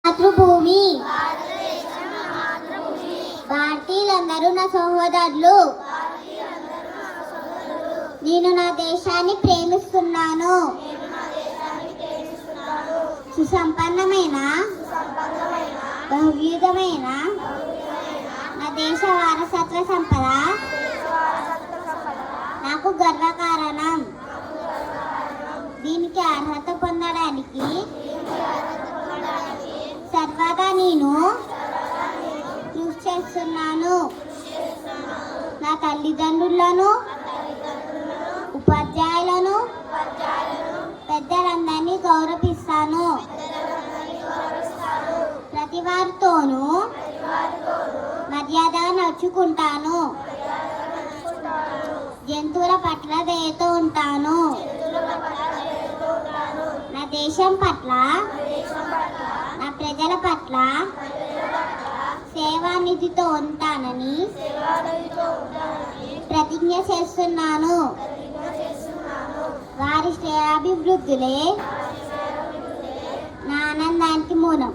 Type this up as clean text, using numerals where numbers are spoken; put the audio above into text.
మాతృభూమి భారతీయులందరూ నా సహోదరులు. నేను నా దేశాన్ని ప్రేమిస్తున్నాను. సుసంపన్నమైన బహువిధమైన నా దేశ వారసత్వ సంపద నాకు గర్వకారణం. దీనికి అర్హత పొందడానికి సర్వదా నేను కృషి చేస్తున్నాను. నా తల్లిదండ్రులను, ఉపాధ్యాయులను, పెద్దలందరినీ గౌరవిస్తాను. ప్రతి వారితోనూ మర్యాదగా నడుచుకుంటాను. జంతువుల పట్ల దయతో ఉంటాను. నా దేశం పట్ల, నా ప్రజల పట్ల సేవానిధితో ఉంటానని ప్రతిజ్ఞ చేస్తున్నాను. వారి శ్రేయాభివృద్ధులే నా ఆనందానికి మూలం.